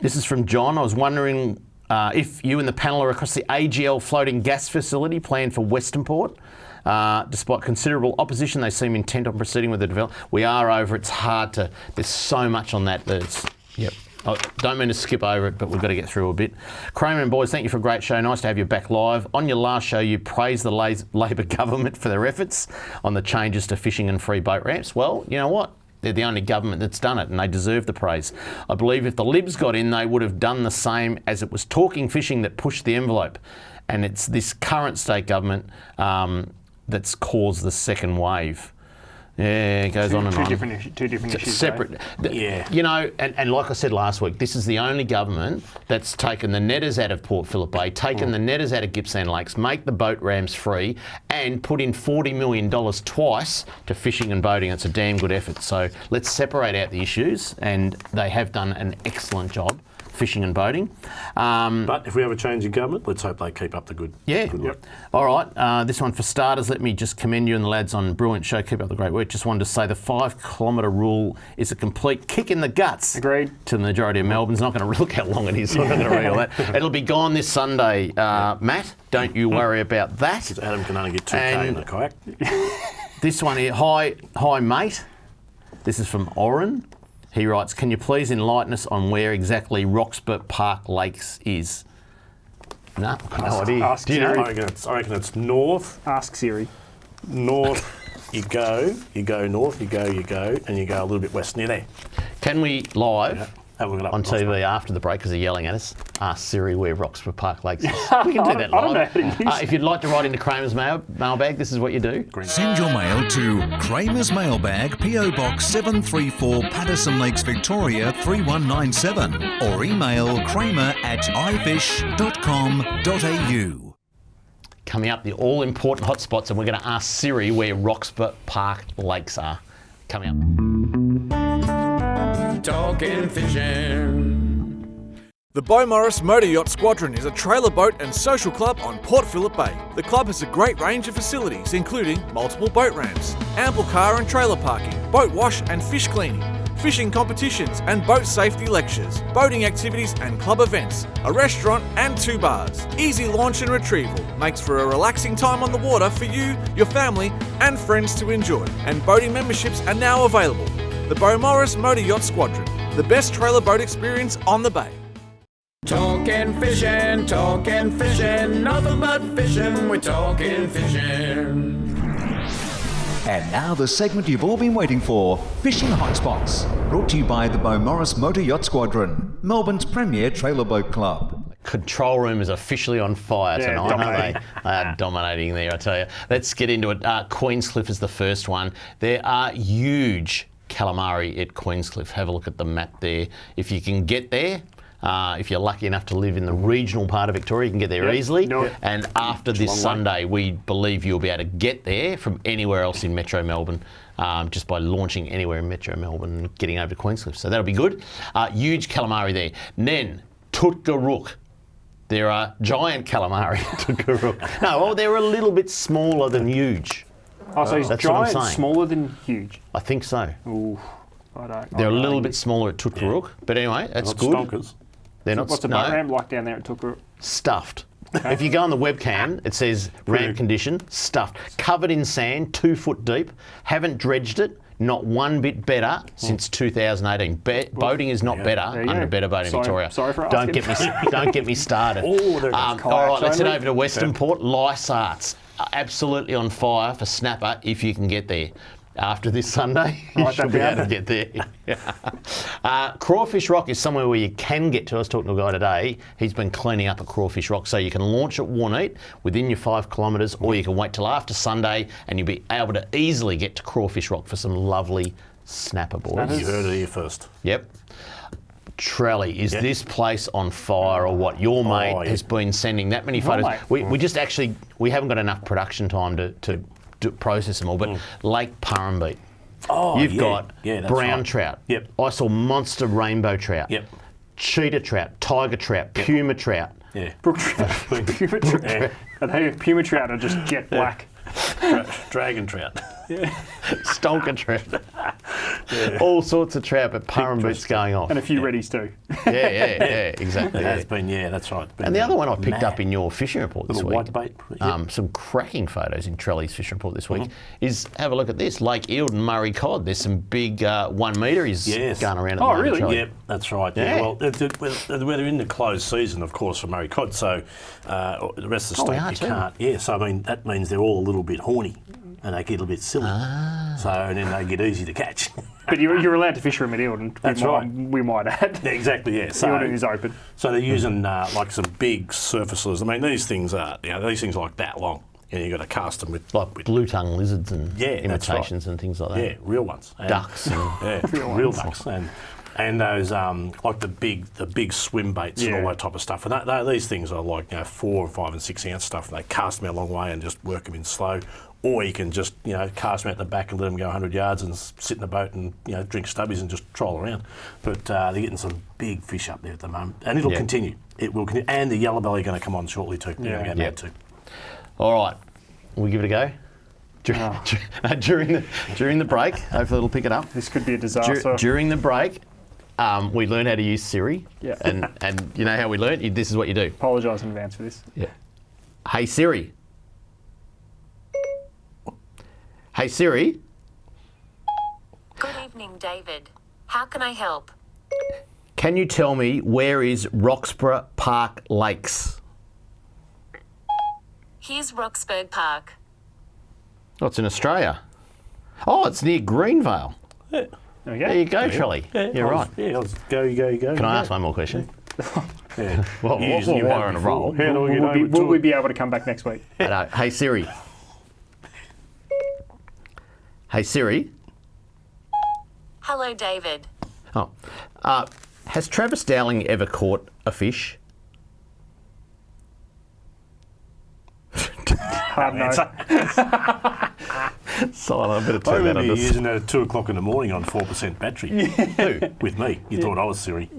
S2: This is from John. I was wondering if you and the panel are across the AGL floating gas facility planned for Western Port. Despite considerable opposition, they seem intent on proceeding with the development. We are over. It's hard to... There's so much on that it's... Yep. I don't mean to skip over it, but we've got to get through a bit. Kramer and boys, thank you for a great show. Nice to have you back live. On your last show, you praised the Labor government for their efforts on the changes to fishing and free boat ramps. Well, you know what? They're the only government that's done it, and they deserve the praise. I believe if the Libs got in, they would have done the same, as it was talking fishing that pushed the envelope. And it's this current state government that's caused the second wave. Yeah, it goes on and on.
S3: Two different issues.
S2: Separate.
S4: Yeah.
S2: You know, and like I said last week, this is the only government that's taken the netters out of Port Phillip Bay, taken the netters out of Gippsland Lakes, make the boat ramps free, and put in $40 million twice to fishing and boating. It's a damn good effort. So let's separate out the issues, and they have done an excellent job. Fishing and boating.
S4: But if we have a change in government, let's hope they keep up the good work.
S2: All right, this one for starters, let me just commend you and the lads on a brilliant show. Keep up the great work. Just wanted to say the 5 kilometre rule is a complete kick in the guts.
S3: Agreed.
S2: To the majority of Melbourne's. Not going to look how long it is, so I'm not going to read all that. It'll be gone this Sunday, Matt. Don't you worry about that.
S4: Because Adam can only get 2K in the kayak.
S2: This one here, hi mate. This is from Oren. He writes, can you please enlighten us on where exactly Roxburgh Park Lakes is? No idea.
S3: Do you know?
S4: I reckon it's north.
S3: Ask Siri.
S4: North, you go north, you go, and you go a little bit west near there.
S2: Can we live?
S4: Yeah. Have a look it up
S2: on TV after the break because they're yelling at us. Ask Siri where Roxburgh Park Lakes is. We can do that live.
S3: I don't know how to use
S2: if you'd like to write into Kramer's mailbag, this is what you do.
S5: Send your mail to Kramer's Mailbag, PO Box 734, Patterson Lakes, Victoria 3197, or email kramer@ifish.com.au.
S2: Coming up, the all-important hotspots, and we're going to ask Siri where Roxburgh Park Lakes are. Coming up.
S1: Talking fishing.
S12: The Beaumaris Motor Yacht Squadron is a trailer boat and social club on Port Phillip Bay. The club has a great range of facilities, including multiple boat ramps, ample car and trailer parking, boat wash and fish cleaning, fishing competitions and boat safety lectures, boating activities and club events, a restaurant and 2 bars. Easy launch and retrieval makes for a relaxing time on the water for you, your family and friends to enjoy. And boating memberships are now available. The Beaumaris Motor Yacht Squadron, the best trailer boat experience on the bay.
S1: Talking fishing, nothing but fishing, we're talking fishing.
S5: And now the segment you've all been waiting for, Fishing Hotspots, brought to you by the Beaumaris Motor Yacht Squadron, Melbourne's premier trailer boat club.
S2: Control room is officially on fire tonight, aren't they? They are dominating there, I tell you. Let's get into it. Queenscliff is the first one. There are huge calamari at Queenscliff. Have a look at the map there. If you can get there, If you're lucky enough to live in the regional part of Victoria, you can get there easily. And after this Sunday, we believe you'll be able to get there from anywhere else in Metro Melbourne, just by launching anywhere in Metro Melbourne and getting over to Queenscliff. So that'll be good. Huge calamari there. Then, Tutgarook. There are giant calamari at Tutgarook. No, well, they're a little bit smaller than huge.
S3: Oh, so he's
S2: That's what I'm
S3: giant,
S2: saying.
S3: smaller than huge.
S2: I think so.
S3: Ooh, I don't.
S2: They're a little bit smaller at Tutgarook, but anyway, that's
S4: Not
S2: good.
S4: Stonkers.
S2: They're not
S3: What's the boat ramp like down there at Tutgarook?
S2: Stuffed. If you go on the webcam, it says ramp condition, stuffed, covered in sand, 2 foot deep. Haven't dredged it. Not one bit better since 2018. Boating is not better under Better Boat in Victoria.
S3: Sorry for
S2: Don't
S3: asking.
S2: don't get me started. All right, let's head over to Western Port. Lysarts, absolutely on fire for snapper if you can get there. After this Sunday, you should be able to get there. Crawfish Rock is somewhere where you can get to. I was talking to a guy today. He's been cleaning up at Crawfish Rock, so you can launch at Warneet within your 5 kilometres, or you can wait till after Sunday and you'll be able to easily get to Crawfish Rock for some lovely snapper, boys.
S4: You heard it here first.
S2: Yep. Trelly, is this place on fire or what? Your mate has been sending that many photos. We just actually, we haven't got enough production time to process them all, but Lake Purrumbete. You've got brown trout.
S4: Yep.
S2: I saw monster rainbow trout.
S4: Yep.
S2: Cheetah trout, tiger trout, puma trout.
S4: Yeah.
S3: Brook trout, puma trout. And hey, puma trout are just jet black.
S4: Dragon trout.
S2: Stonker trout. All sorts of trout, but Purrumbete's going off.
S3: And a few reddies too.
S2: Yeah, exactly.
S4: It has been, that's right.
S2: And the other one I picked up in your fishing report this week,
S4: whitebait,
S2: some cracking photos in Trelly's fishing report this week, is have a look at this, Lake Eildon Murray cod. There's some big 1 metre is going around at the moment.
S3: Really?
S4: Yep, that's right. Yeah. Well, we're in the closed season, of course, for Murray cod, so the rest of the state you can't. Yeah, so I mean, that means they're all a little bit horny and they get a little bit silly. So and then they get easy to catch.
S3: But you're allowed to fish them at Eildon.
S4: That's right.
S3: We might add.
S4: Yeah, exactly, yeah. So,
S3: Eildon is open.
S4: So they're using like some big surfaces. I mean, these things are like that long. And you've got to cast them with
S2: like blue tongue lizards and imitations
S4: right.
S2: and things like that.
S4: Yeah, real ones. And,
S2: ducks. And
S4: real ducks. And those like the big swim baits and all that type of stuff. And these things are like 4, 5 and 6 ounce stuff. And they cast them out a long way and just work them in slow. Or you can just cast them out the back and let them go 100 yards and sit in the boat and drink stubbies and just troll around. But they're getting some big fish up there at the moment, and it'll continue. It will continue. And the yellow belly are going to come on shortly too. Too.
S2: All right, we'll give it a go. During the break, hopefully it'll pick it up.
S3: This could be a disaster.
S2: During the break, we learned how to use Siri.
S3: Yeah.
S2: And you know how we learned? This is what you do.
S3: Apologise in advance for this.
S2: Yeah. Hey Siri. Hey Siri.
S13: Good evening, David. How can I help?
S2: Can you tell me where is Roxburgh Park Lakes?
S13: Here's Roxburgh Park.
S2: Oh, it's in Australia. Oh, it's near Greenvale.
S4: Yeah.
S2: There you go, Trelly. You're right.
S4: Yeah, go.
S2: Can I ask one more question?
S4: Yeah.
S2: Well, we're on a roll.
S3: Will we be able to come back next week?
S2: Hey Siri. Hey Siri.
S13: Hello, David.
S2: Oh, has Travis Dowling ever caught a fish?
S3: Hard no.
S2: Silent. I better turn that on.
S4: You're using that at 2 o'clock in the morning on 4% battery. Who? With me. You thought I was Siri.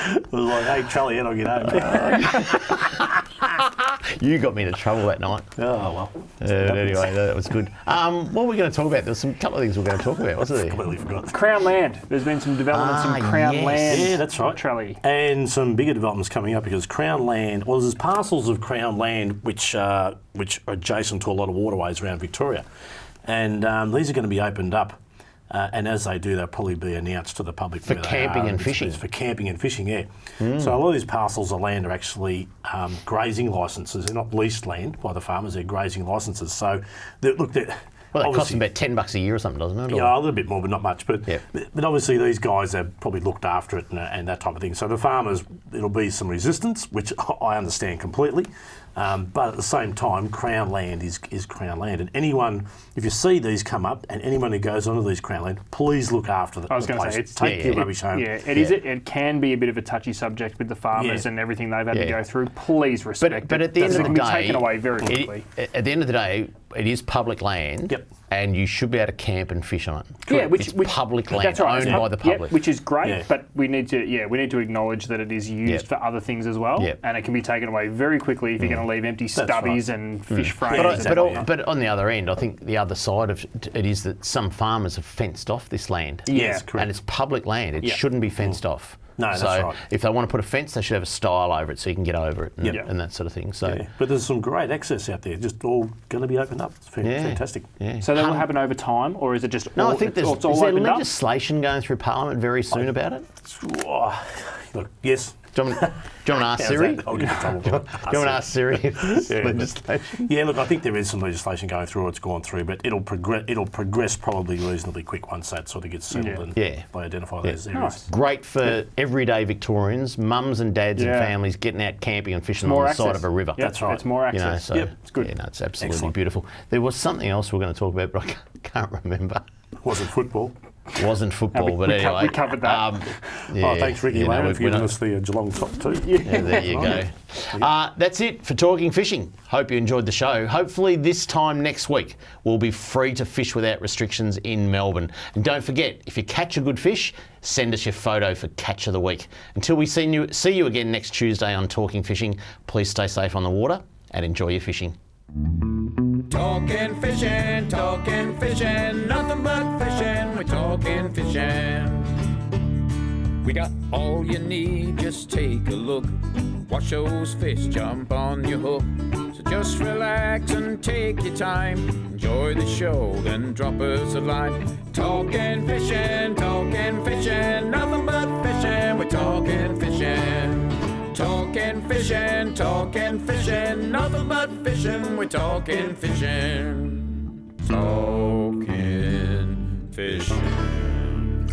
S4: It was like, hey, Charlie, how do I get home?
S2: You got me into trouble that night.
S4: Oh, well.
S2: Anyway, that was good. What were we going to talk about? There's a couple of things we we're going to talk about, wasn't there?
S4: Completely forgot.
S3: Crown land. There's been some developments in Crown land.
S4: Yeah, that's right.
S3: Trelly.
S4: And some bigger developments coming up because Crown land, well, there's parcels of Crown land which are adjacent to a lot of waterways around Victoria. And these are going to be opened up. And as they do, they'll probably be announced to the public.
S2: For camping and fishing.
S4: For camping and fishing, yeah. So a lot of these parcels of land are actually grazing licences. They're not leased land by the farmers, they're grazing licences. So,
S2: well, it costs them about $10 a year or something, doesn't it?
S4: Yeah, a little bit more, but not much. But obviously these guys have probably looked after it and that type of thing. So the farmers, it'll be some resistance, which I understand completely. But at the same time, Crown land is Crown land. And anyone, if you see these come up, and anyone who goes onto these Crown land, please look after the
S3: I was going to say,
S4: take your rubbish home.
S3: Yeah, it can be a bit of a touchy subject with the farmers and everything they've had to go through. Please respect it.
S2: But at the end of the
S3: can
S2: day,
S3: be taken away very quickly.
S2: At the end of the day, it is public land.
S4: Yep.
S2: And you should be able to camp and fish on it.
S3: Yeah,
S2: it's public land,
S3: that's right,
S2: owned by the public.
S3: which is great. But we need to acknowledge that it is used for other things as well, and it can be taken away very quickly if you're going to leave empty stubbies and fish frames.
S2: But on the other end, I think the other side of it is that some farmers have fenced off this land.
S3: Yes,
S4: correct.
S2: And it's public land. It shouldn't be fenced off.
S4: No, that's
S2: so
S4: right.
S2: if they want to put a fence, they should have a stile over it so you can get over it and that sort of thing. So,
S4: but there's some great access out there, just all going to be opened up. It's fantastic.
S2: Yeah.
S3: So that will happen over time, or is it just
S2: no?
S3: all,
S2: I think
S3: it's
S2: is
S3: all
S2: there
S3: opened
S2: legislation going through Parliament very soon about it?
S4: Look, yes.
S2: Do you want to ask Siri?
S4: I'll get in trouble.
S2: Do you want to ask Siri? Legislation?
S4: Yeah, look, I think there is some legislation going through. It's gone through, but it'll progress probably reasonably quick once that sort of gets settled and they identify those areas.
S3: Nice.
S2: Great for everyday Victorians, mums and dads and families getting out camping and fishing on the side of a river.
S3: That's right. It's more access.
S2: It's good. Yeah, it's absolutely beautiful. There was something else we were going to talk about, but I can't remember.
S4: Wasn't football.
S2: Wasn't football, but anyway.
S3: We covered that.
S4: Thanks, Ricky Lane, for giving us the Geelong top two.
S2: Yeah, there you go. That's it for Talking Fishing. Hope you enjoyed the show. Hopefully this time next week we'll be free to fish without restrictions in Melbourne. And don't forget, if you catch a good fish, send us your photo for Catch of the Week. Until we see you again next Tuesday on Talking Fishing, please stay safe on the water and enjoy your fishing.
S1: Talking fishing, nothing but fishing, we're talking fishing. We got all you need, just take a look. Watch those fish jump on your hook. So just relax and take your time. Enjoy the show, then drop us a line. Talking fishing, nothing but fishing, we're talking fishing. Talking fishing, nothing but fishing, we're talking fishing. Talking fishing.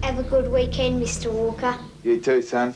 S9: Have a good weekend, Mr. Walker.
S11: You too, son.